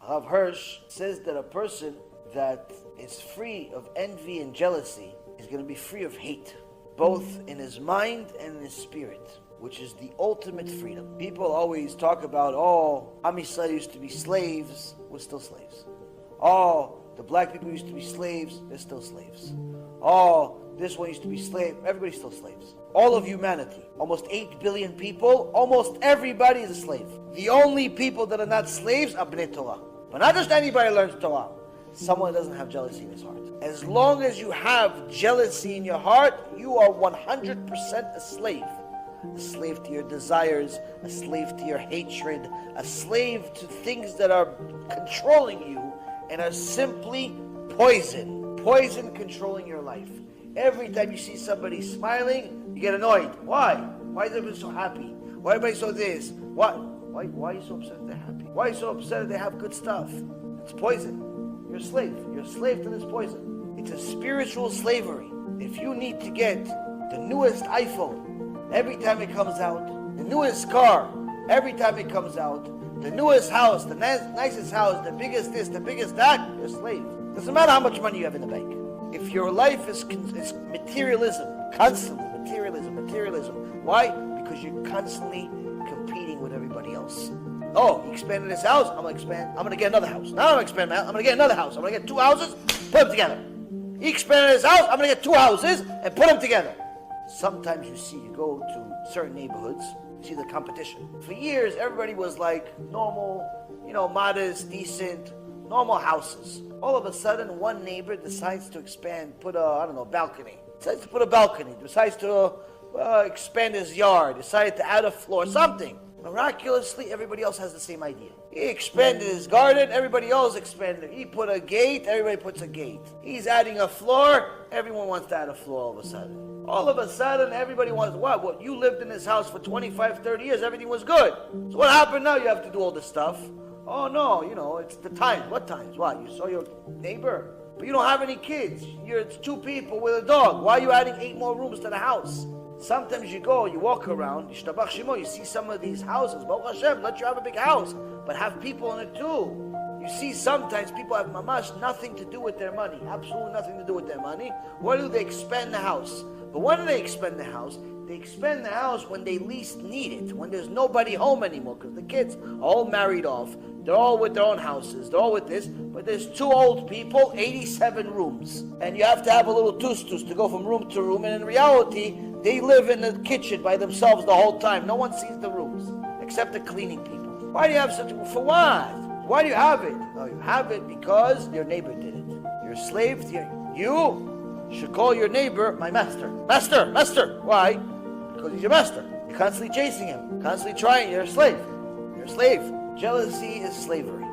Rav Hirsch says that a person that is free of envy and jealousy is going to be free of hate, both in his mind and in his spirit, which is the ultimate freedom. People always talk about, Am Yisrael used to be slaves, we're still slaves. The black people used to be slaves, they're still slaves. This one used to be slave, everybody's still slaves. All of humanity, almost 8 billion people, almost everybody is a slave. The only people that are not slaves are bnei Torah. But not just anybody learns Torah. Someone that doesn't have jealousy in his heart. As long as you have jealousy in your heart, you are 100% a slave. A slave to your desires, a slave to your hatred, a slave to things that are controlling you and are simply poison. Poison controlling your life. Every time you see somebody smiling, you get annoyed. Why? Why is everybody so happy? Why is everybody so this? Why are you so upset that they're happy? Why are you so upset that they have good stuff? It's poison. You're a slave. You're a slave to this poison. It's a spiritual slavery. If you need to get the newest iPhone every time it comes out, the newest car every time it comes out, the newest house, the nicest house, the biggest this, the biggest that, you're a slave. Doesn't matter how much money you have in the bank. If your life is materialism, constantly materialism. Why? Because you're constantly competing with everybody else. He expanded his house, I'm going to expand, I'm going to get another house. Now I'm going to expand my house, I'm going to get another house. I'm going to get 2 houses, put them together. He expanded his house, I'm going to get 2 houses and put them together. Sometimes you go to certain neighborhoods, you see the competition. For years, everybody was like normal, modest, decent, normal houses. All of a sudden, one neighbor decides to expand, put a balcony. Decides to put a balcony, decides to expand his yard, decided to add a floor, something. Miraculously, everybody else has the same idea. He expanded his garden, everybody else expanded. He put a gate, everybody puts a gate. He's adding a floor, everyone wants to add a floor all of a sudden. All of a sudden, everybody wants, what? You lived in this house for 25, 30 years, everything was good. So what happened now? You have to do all this stuff. Oh no, it's the times. What times? What? You saw your neighbor? But you don't have any kids. It's 2 people with a dog. Why are you adding 8 more rooms to the house? Sometimes you walk around, you see some of these houses, Baruch Hashem, let you have a big house, but have people in it too. You see sometimes people have mamash nothing to do with their money, absolutely nothing to do with their money. What do they expend the house? But when do they expend the house? They expend the house when they least need it, when there's nobody home anymore, because the kids are all married off, they're all with their own houses, they're all with this, but there's 2 old people, 87 rooms. And you have to have a little tus-tus to go from room to room, and in reality, they live in the kitchen by themselves the whole time. No one sees the rooms, except the cleaning people. Why do you have for what? Why do you have it? Oh, you have it because your neighbor did it. You're a slave to you should call your neighbor my master. Master. Why? Because he's your master. You're constantly chasing him, constantly trying. You're a slave. Jealousy is slavery.